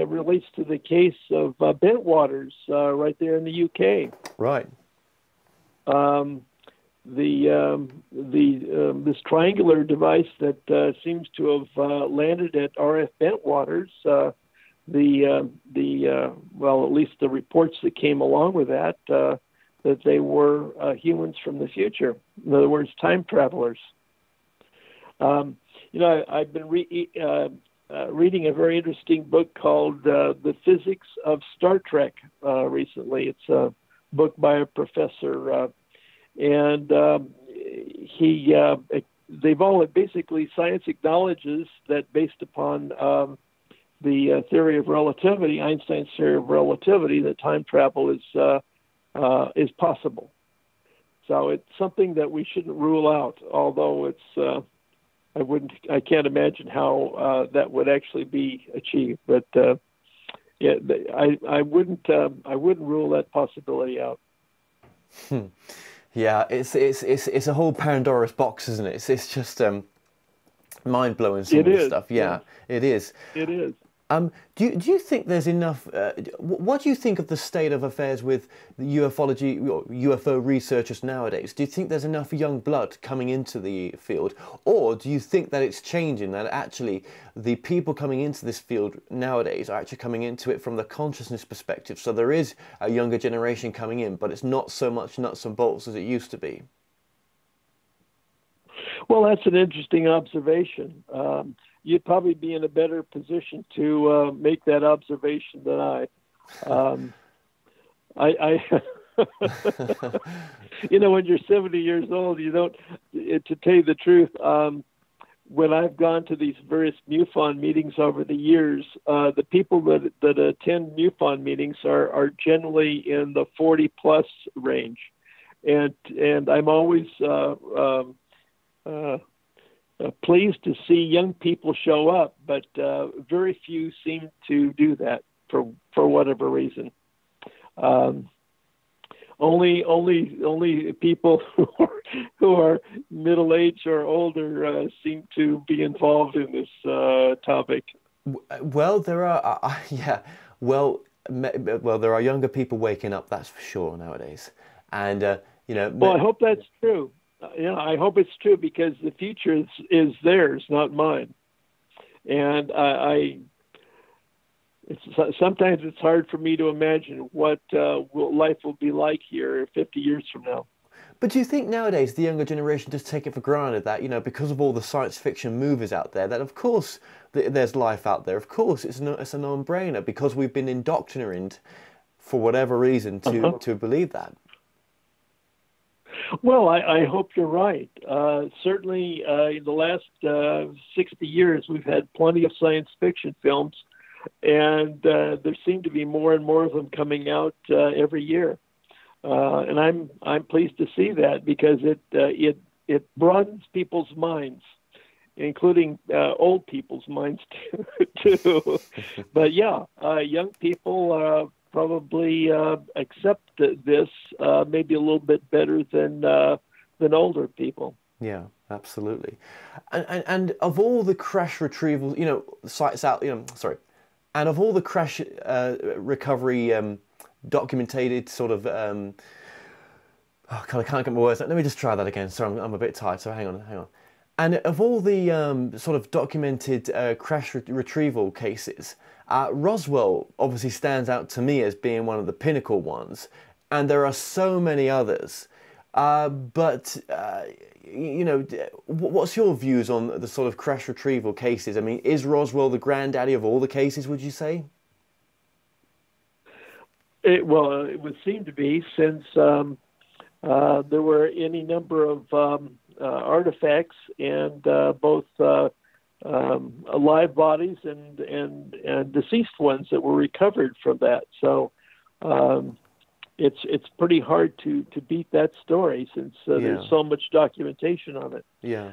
Relates to the case of Bentwaters right there in the UK. Right. this triangular device that seems to have landed at RF Bentwaters. Well, at least the reports that came along with that, that they were humans from the future. In other words, time travelers. I've been reading a very interesting book called The Physics of Star Trek recently. It's a book by a professor, and they've all basically, science acknowledges that based upon the theory of relativity, Einstein's theory of relativity, that time travel is possible. So it's something that we shouldn't rule out, although it's I can't imagine how that would actually be achieved. But yeah, I wouldn't rule that possibility out. Yeah, it's a whole Pandora's box, isn't it? It's just mind blowing, some of the stuff. Yeah, it is. It is. Do you think there's enough? What do you think of the state of affairs with the ufology, UFO researchers nowadays? Do you think there's enough young blood coming into the field, or do you think that it's changing? That actually the people coming into this field nowadays are actually coming into it from the consciousness perspective? So there is a younger generation coming in, but it's not so much nuts and bolts as it used to be. Well, that's an interesting observation. You'd probably be in a better position to make that observation than I. When you're 70 years old, you don't. To tell you the truth, when I've gone to these various MUFON meetings over the years, the people that attend MUFON meetings are generally in the 40+ range, and I'm always pleased to see young people show up, but very few seem to do that for whatever reason. Only people who are middle aged or older seem to be involved in this topic. Well, there are well, there are younger people waking up, that's for sure nowadays, and Well, I hope that's true. I hope it's true, because the future is theirs, not mine. And sometimes it's hard for me to imagine what life will be like here 50 years from now. But do you think nowadays the younger generation just take it for granted that, because of all the science fiction movies out there, that of course there's life out there? Of course, it's a non-brainer, because we've been indoctrinated for whatever reason to believe that. Well, I hope you're right. Certainly, in the last 60 years, we've had plenty of science fiction films, and there seem to be more and more of them coming out every year. And I'm pleased to see that, because it broadens people's minds, including old people's minds too. But yeah, young people probably accept this maybe a little bit better than older people. Yeah, absolutely. And of all the crash retrievals, sites out, and of all the crash recovery documented sort of, I can't get my words out. Let me just try that again. Sorry, I'm a bit tired, so hang on. And of all the sort of documented crash retrieval cases, Roswell obviously stands out to me as being one of the pinnacle ones, and there are so many others. But what's your views on the sort of crash retrieval cases? I mean, is Roswell the granddaddy of all the cases, would you say? It would seem to be, since there were any number of artifacts and both alive bodies and deceased ones that were recovered from that. So it's pretty hard to beat that story, since there's so much documentation on it. Yeah.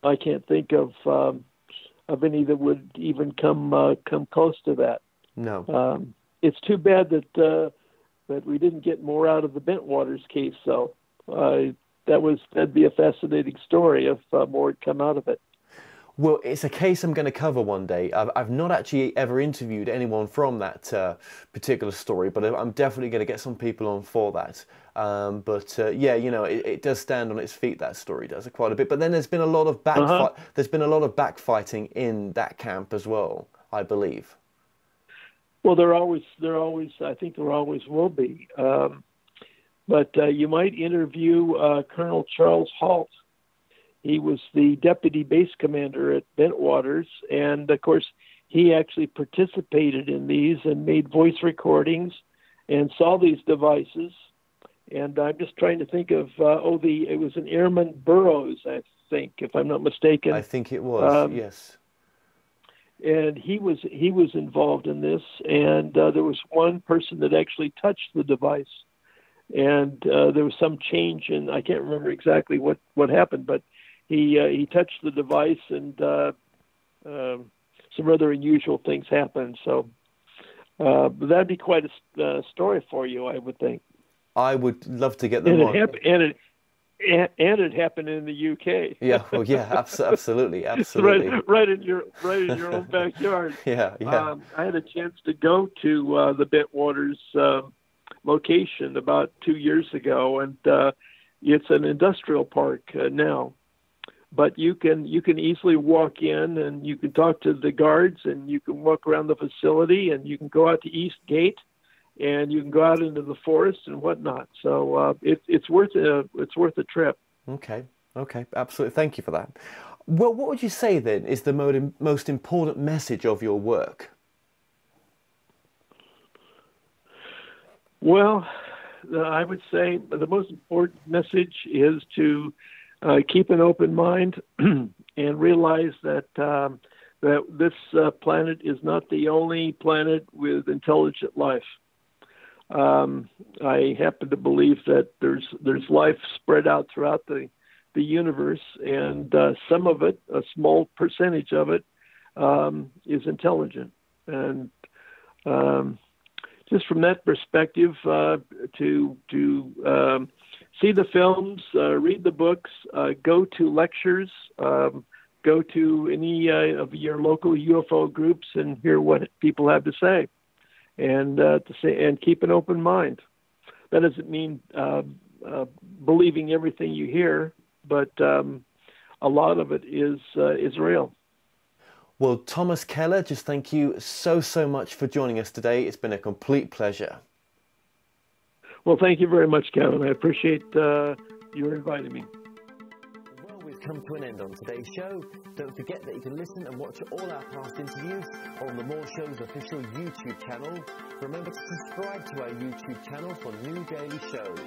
I can't think of any that would even come close to that. No. It's too bad that we didn't get more out of the Bentwaters case, though. That'd be a fascinating story if more had come out of it. Well, it's a case I'm going to cover one day. I've not actually ever interviewed anyone from that particular story, but I'm definitely going to get some people on for that. Yeah, you know, it does stand on its feet. That story does quite a bit. But then there's been a lot of backfighting in that camp as well, I believe. Well, there always, I think there always will be. But you might interview Colonel Charles Halt. He was the deputy base commander at Bentwaters, and of course, he actually participated in these and made voice recordings and saw these devices. And I'm just trying to think of it was an Airman Burroughs, I think, if I'm not mistaken. I think it was, yes. And he was involved in this, and there was one person that actually touched the device, and there was some change, and I can't remember exactly what happened, but he touched the device, and some other unusual things happened. So that'd be quite a story for you, I would think. I would love to get them on. And it happened in the UK. Yeah, well, yeah, absolutely. right in your own backyard. Yeah. I had a chance to go to the Bentwaters location about 2 years ago, and it's an industrial park now. But you can easily walk in, and you can talk to the guards, and you can walk around the facility, and you can go out to East Gate, and you can go out into the forest and whatnot. So it's worth a trip. Okay, absolutely. Thank you for that. Well, what would you say then is the most important message of your work? Well, I would say the most important message is to keep an open mind and realize that that this planet is not the only planet with intelligent life. I happen to believe that there's life spread out throughout the universe, and some of it, a small percentage of it, is intelligent. And just from that perspective, to see the films, read the books, go to lectures, go to any of your local UFO groups and hear what people have to say, and keep an open mind. That doesn't mean believing everything you hear, but a lot of it is real. Well, Thomas Keller, just thank you so much for joining us today. It's been a complete pleasure. Well, thank you very much, Kevin. I appreciate you inviting me. Well, we've come to an end on today's show. Don't forget that you can listen and watch all our past interviews on the More Show's official YouTube channel. Remember to subscribe to our YouTube channel for new daily shows.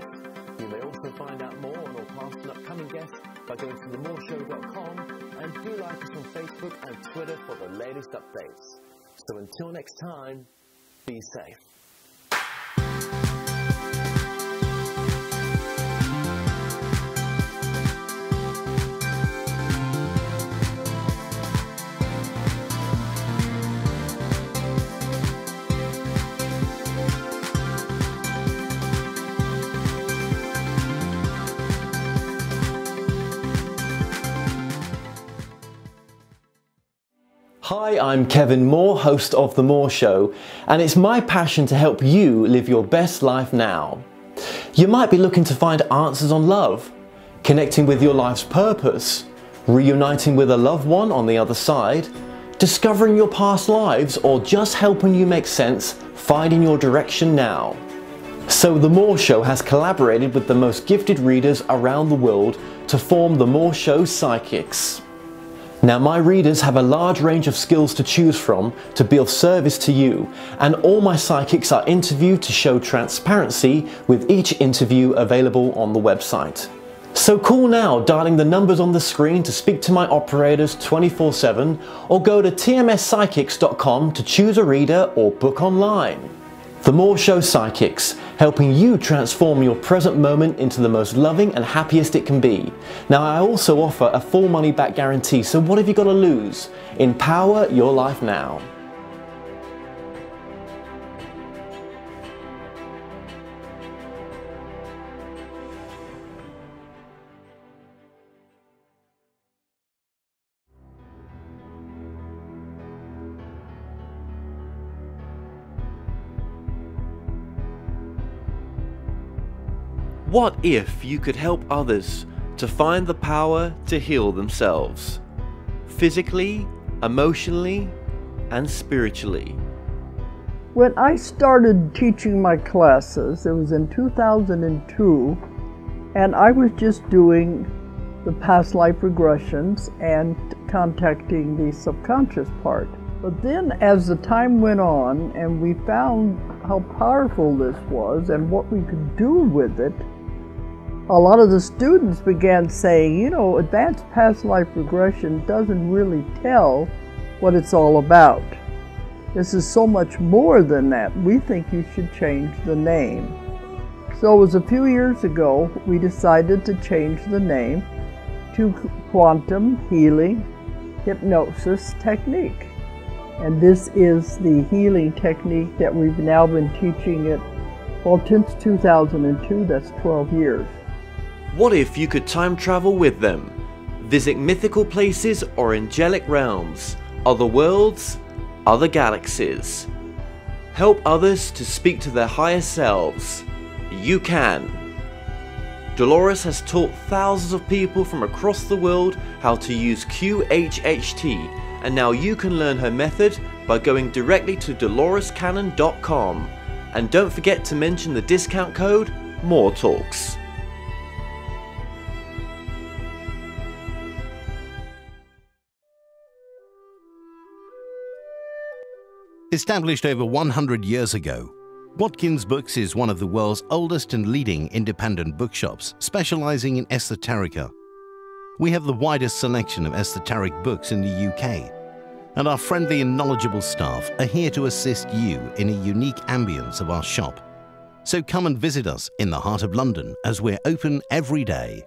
You may also find out more on all past and upcoming guests by going to themoreshow.com, and do like us on Facebook and Twitter for the latest updates. So until next time, be safe. Hi, I'm Kevin Moore, host of The Moore Show, and it's my passion to help you live your best life now. You might be looking to find answers on love, connecting with your life's purpose, reuniting with a loved one on the other side, discovering your past lives, or just helping you make sense, finding your direction now. So The Moore Show has collaborated with the most gifted readers around the world to form The Moore Show Psychics. Now, my readers have a large range of skills to choose from to be of service to you, and all my psychics are interviewed to show transparency, with each interview available on the website. So call now, dialing the numbers on the screen to speak to my operators 24/7, or go to tmspsychics.com to choose a reader or book online. The Moore Show Psychics, helping you transform your present moment into the most loving and happiest it can be. Now, I also offer a full money back guarantee, so what have you got to lose? Empower your life now. What if you could help others to find the power to heal themselves? Physically, emotionally, and spiritually. When I started teaching my classes, it was in 2002, and I was just doing the past life regressions and contacting the subconscious part. But then as the time went on and we found how powerful this was and what we could do with it, a lot of the students began saying, you know, advanced past life regression doesn't really tell what it's all about. This is so much more than that. We think you should change the name. So it was a few years ago we decided to change the name to Quantum Healing Hypnosis Technique. And this is the healing technique that we've now been teaching it, well, since 2002, that's 12 years. What if you could time travel with them? Visit mythical places or angelic realms, other worlds, other galaxies. Help others to speak to their higher selves. You can. Dolores has taught thousands of people from across the world how to use QHHT, and now you can learn her method by going directly to dolorescannon.com. And don't forget to mention the discount code MORETALKS. Established over 100 years ago, Watkins Books is one of the world's oldest and leading independent bookshops specializing in esoterica. We have the widest selection of esoteric books in the UK, and our friendly and knowledgeable staff are here to assist you in a unique ambience of our shop. So come and visit us in the heart of London as we're open every day.